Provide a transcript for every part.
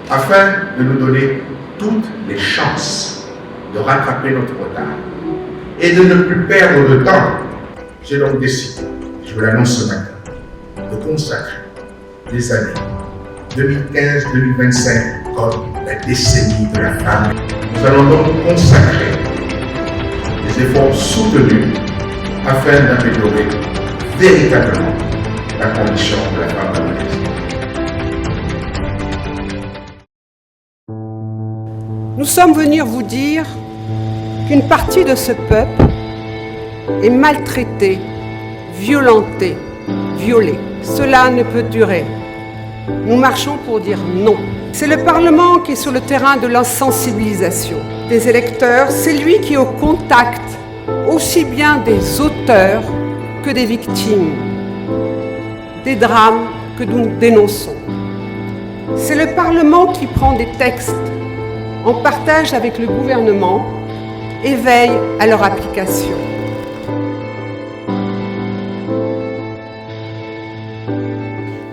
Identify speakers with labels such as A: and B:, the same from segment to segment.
A: afin de nous donner toutes les chances de rattraper notre retard et de ne plus perdre de temps. J'ai donc décidé, je vous l'annonce ce matin, de consacrer les années 2015-2025 comme la décennie de la femme. Nous allons donc consacrer des efforts soutenus afin d'améliorer véritablement la condition de la femme gabonaise.
B: Nous sommes venus vous dire qu'une partie de ce peuple est maltraitée, violentée, violée. Cela ne peut durer. Nous marchons pour dire non. C'est le Parlement qui est sur le terrain de la sensibilisation des électeurs. C'est lui qui est au contact aussi bien des auteurs que des victimes, des drames que nous dénonçons. C'est le Parlement qui prend des textes en partage avec le gouvernement et veille à leur application.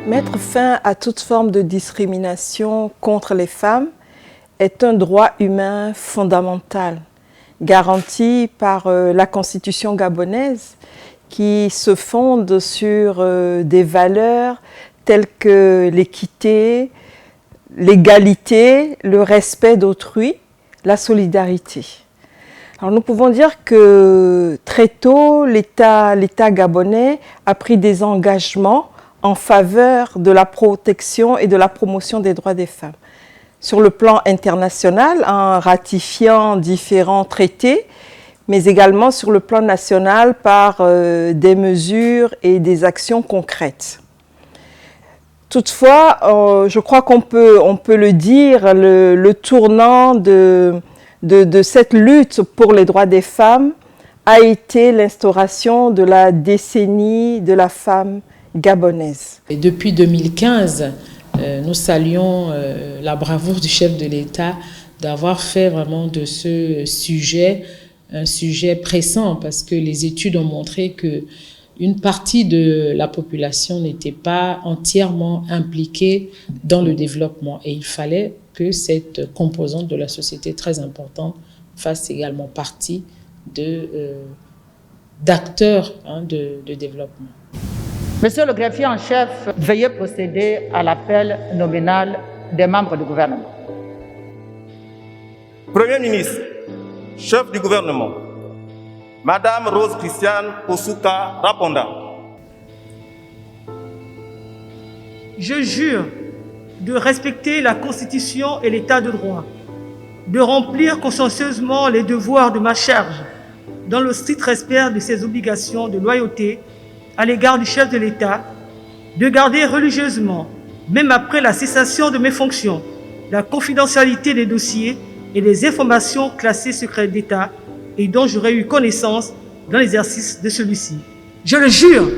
C: Mettre fin à toute forme de discrimination contre les femmes est un droit humain fondamental, garanti par la Constitution gabonaise qui se fonde sur des valeurs telles que l'équité, l'égalité, le respect d'autrui, la solidarité. Alors nous pouvons dire que très tôt, l'État gabonais a pris des engagements en faveur de la protection et de la promotion des droits des femmes. Sur le plan international, en ratifiant différents traités, mais également sur le plan national par des mesures et des actions concrètes. Toutefois, je crois qu'on peut le dire, le tournant de cette lutte pour les droits des femmes a été l'instauration de la décennie de la femme gabonaise.
D: Et depuis 2015, nous saluons la bravoure du chef de l'État d'avoir fait vraiment de ce sujet un sujet pressant, parce que les études ont montré qu'une partie de la population n'était pas entièrement impliquée dans le développement, et il fallait que cette composante de la société très importante fasse également partie d'acteurs de développement.
E: Monsieur le greffier en chef, veuillez procéder à l'appel nominal des membres du gouvernement.
F: Premier ministre, chef du gouvernement, Madame Rose Christiane Osuka Raponda.
G: Je jure de respecter la Constitution et l'État de droit, de remplir consciencieusement les devoirs de ma charge, dans le strict respect de ses obligations de loyauté à l'égard du chef de l'État, de garder religieusement, même après la cessation de mes fonctions, la confidentialité des dossiers et des informations classées secret d'État et dont j'aurais eu connaissance dans l'exercice de celui-ci. Je le jure.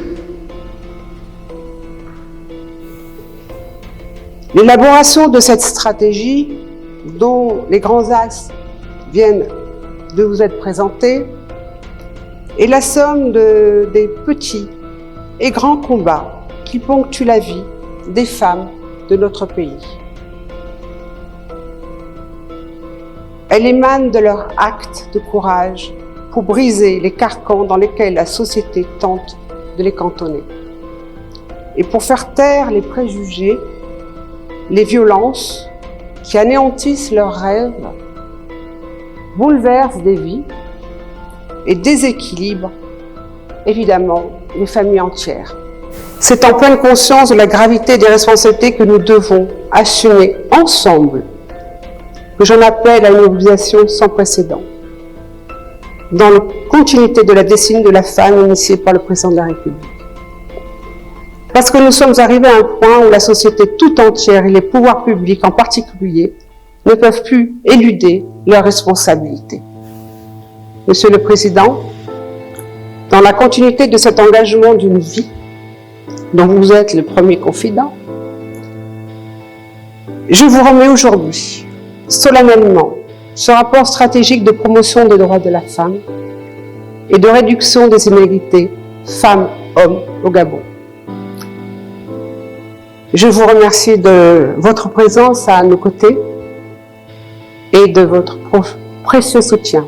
B: L'élaboration de cette stratégie, dont les grands axes viennent de vous être présentés, est la somme des petits et grands combats qui ponctuent la vie des femmes de notre pays. Elle émane de leur acte de courage pour briser les carcans dans lesquels la société tente de les cantonner et pour faire taire les préjugés, les violences qui anéantissent leurs rêves, bouleversent des vies et déséquilibrent évidemment les familles entières. C'est en pleine conscience de la gravité des responsabilités que nous devons assumer ensemble que j'en appelle à une mobilisation sans précédent, dans la continuité de la décennie de la femme initiée par le président de la République. Parce que nous sommes arrivés à un point où la société tout entière et les pouvoirs publics en particulier ne peuvent plus éluder leurs responsabilités. Monsieur le Président, dans la continuité de cet engagement d'une vie, dont vous êtes le premier confident, je vous remets aujourd'hui solennellement ce rapport stratégique de promotion des droits de la femme et de réduction des inégalités femmes-hommes au Gabon. Je vous remercie de votre présence à nos côtés et de votre précieux soutien.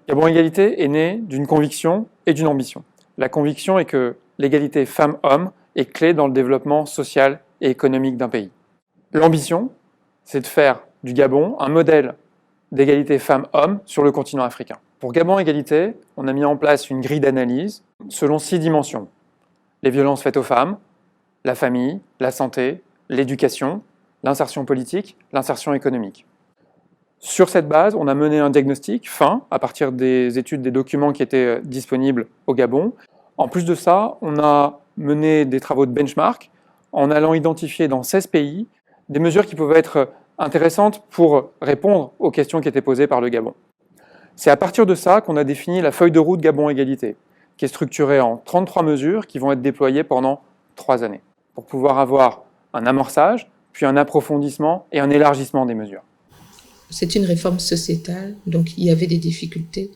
H: Gabon Égalité est né d'une conviction et d'une ambition. La conviction est que l'égalité femmes-hommes est clé dans le développement social et économique d'un pays. L'ambition, c'est de faire du Gabon un modèle d'égalité femmes-hommes sur le continent africain. Pour Gabon Égalité, on a mis en place une grille d'analyse selon 6 dimensions. Les violences faites aux femmes, la famille, la santé, l'éducation, l'insertion politique, l'insertion économique. Sur cette base, on a mené un diagnostic fin à partir des études, des documents qui étaient disponibles au Gabon. En plus de ça, on a mené des travaux de benchmark en allant identifier dans 16 pays des mesures qui pouvaient être intéressantes pour répondre aux questions qui étaient posées par le Gabon. C'est à partir de ça qu'on a défini la feuille de route Gabon Égalité, qui est structurée en 33 mesures qui vont être déployées pendant 3 années, pour pouvoir avoir un amorçage, puis un approfondissement et un élargissement des mesures.
D: C'est une réforme sociétale, donc il y avait des difficultés.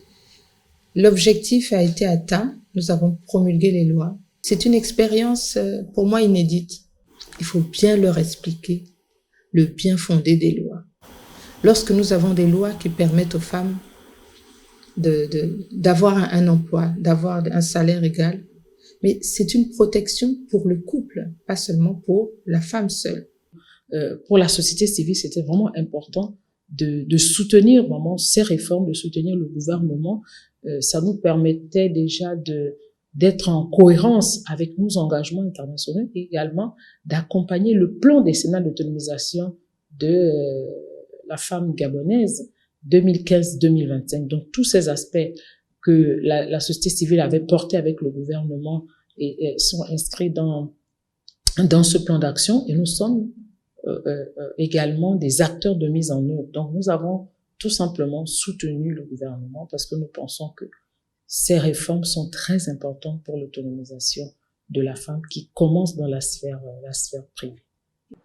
D: L'objectif a été atteint, nous avons promulgué les lois. C'est une expérience pour moi inédite. Il faut bien leur expliquer le bien fondé des lois. Lorsque nous avons des lois qui permettent aux femmes d'avoir un emploi, d'avoir un salaire égal, mais c'est une protection pour le couple, pas seulement pour la femme seule. Pour la société civile, c'était vraiment important de soutenir vraiment ces réformes, de soutenir le gouvernement. Ça nous permettait déjà d'être en cohérence avec nos engagements internationaux et également d'accompagner le plan décennal d'autonomisation de la femme gabonaise 2015-2025. Donc tous ces aspects que la société civile avait portés avec le gouvernement et sont inscrits dans ce plan d'action, et nous sommes également des acteurs de mise en œuvre. Donc nous avons tout simplement soutenu le gouvernement parce que nous pensons que ces réformes sont très importantes pour l'autonomisation de la femme qui commence dans la sphère privée.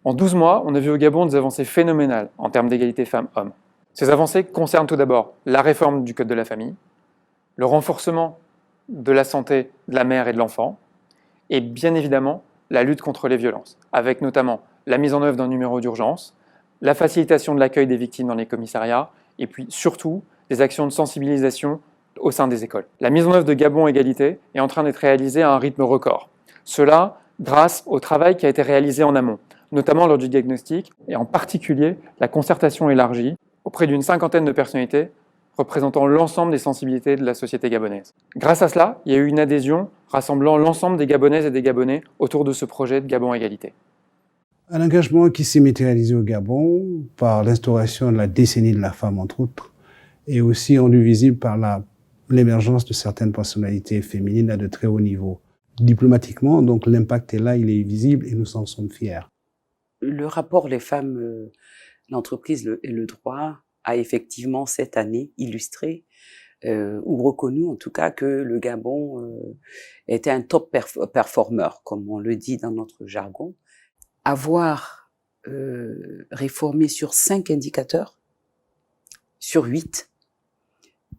H: En 12 mois, on a vu au Gabon des avancées phénoménales en termes d'égalité femmes-hommes. Ces avancées concernent tout d'abord la réforme du Code de la famille, le renforcement de la santé de la mère et de l'enfant, et bien évidemment la lutte contre les violences, avec notamment la mise en œuvre d'un numéro d'urgence, la facilitation de l'accueil des victimes dans les commissariats, et puis surtout des actions de sensibilisation au sein des écoles. La mise en œuvre de Gabon Égalité est en train d'être réalisée à un rythme record. Cela grâce au travail qui a été réalisé en amont, notamment lors du diagnostic, et en particulier la concertation élargie auprès d'une 50aine de personnalités représentant l'ensemble des sensibilités de la société gabonaise. Grâce à cela, il y a eu une adhésion rassemblant l'ensemble des Gabonaises et des Gabonais autour de ce projet de Gabon Égalité.
I: Un engagement qui s'est matérialisé au Gabon par l'instauration de la décennie de la femme, entre autres, et aussi rendu visible par l'émergence de certaines personnalités féminines à de très haut niveau. Diplomatiquement, donc l'impact est là, il est visible et nous en sommes fiers.
J: Le rapport Les femmes, l'entreprise et le droit a effectivement cette année illustré ou reconnu en tout cas que le Gabon était un top performer, comme on le dit dans notre jargon. Avoir réformé sur 5 indicateurs, sur 8,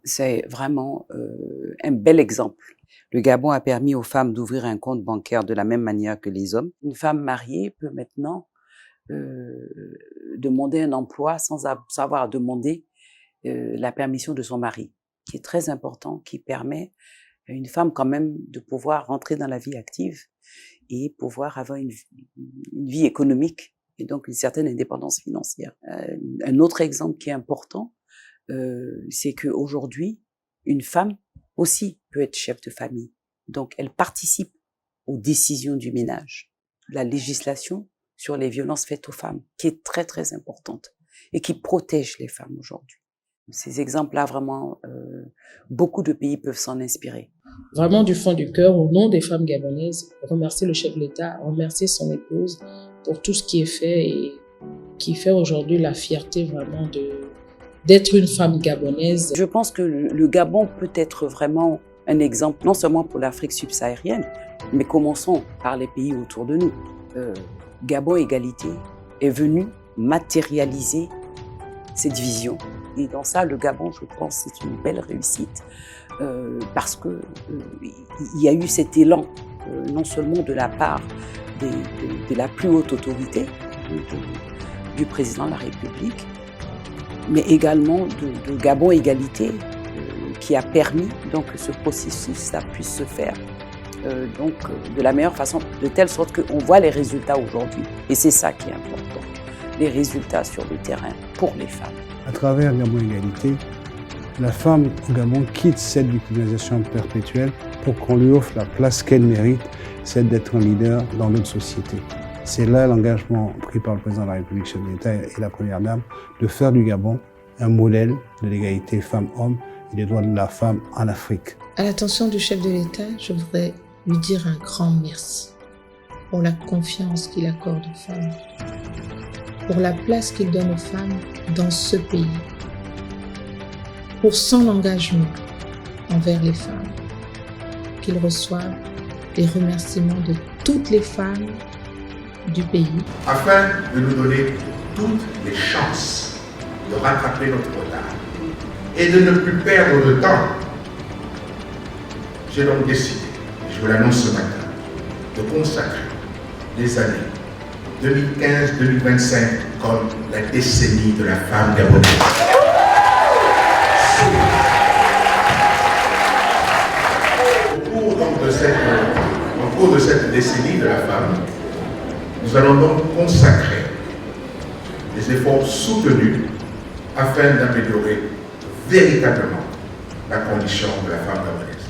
J: c'est vraiment un bel exemple. Le Gabon a permis aux femmes d'ouvrir un compte bancaire de la même manière que les hommes. Une femme mariée peut maintenant demander un emploi sans savoir demander la permission de son mari, qui est très important, qui permet à une femme quand même de pouvoir rentrer dans la vie active et pouvoir avoir une vie économique et donc une certaine indépendance financière. Un autre exemple qui est important, c'est qu'aujourd'hui, une femme aussi peut être chef de famille. Donc, elle participe aux décisions du ménage. La législation sur les violences faites aux femmes, qui est très, très importante et qui protège les femmes aujourd'hui. Ces exemples-là, vraiment, beaucoup de pays peuvent s'en inspirer.
D: Vraiment, du fond du cœur, au nom des femmes gabonaises, remercier le chef de l'État, remercier son épouse pour tout ce qui est fait et qui fait aujourd'hui la fierté vraiment d'être une femme gabonaise.
J: Je pense que le Gabon peut être vraiment un exemple, non seulement pour l'Afrique subsaharienne, mais commençons par les pays autour de nous. Gabon Égalité est venu matérialiser cette vision. Et dans ça, le Gabon, je pense, c'est une belle réussite parce que il y a eu cet élan, non seulement de la part de la plus haute autorité, du président de la République, mais également de Gabon Égalité, qui a permis donc que ce processus ça puisse se faire de la meilleure façon, de telle sorte qu'on voit les résultats aujourd'hui. Et c'est ça qui est important, les résultats sur le terrain pour les femmes.
I: À travers Gabon Égalité, la femme au Gabon quitte cette victimisation perpétuelle pour qu'on lui offre la place qu'elle mérite, celle d'être un leader dans notre société. C'est là l'engagement pris par le président de la République, chef de l'État et la première dame, de faire du Gabon un modèle de l'égalité femmes-hommes et des droits de la femme en Afrique.
K: À l'attention du chef de l'État, je voudrais lui dire un grand merci pour la confiance qu'il accorde aux femmes, pour la place qu'il donne aux femmes dans ce pays, pour son engagement envers les femmes, qu'il reçoive les remerciements de toutes les femmes du pays.
A: Afin de nous donner toutes les chances de rattraper notre retard et de ne plus perdre de temps, j'ai donc décidé, je vous l'annonce ce matin, de consacrer les années 2015-2025 comme la décennie de la femme gabonaise. Au cours de cette décennie de la femme, nous allons donc consacrer des efforts soutenus afin d'améliorer véritablement la condition de la femme gabonaise.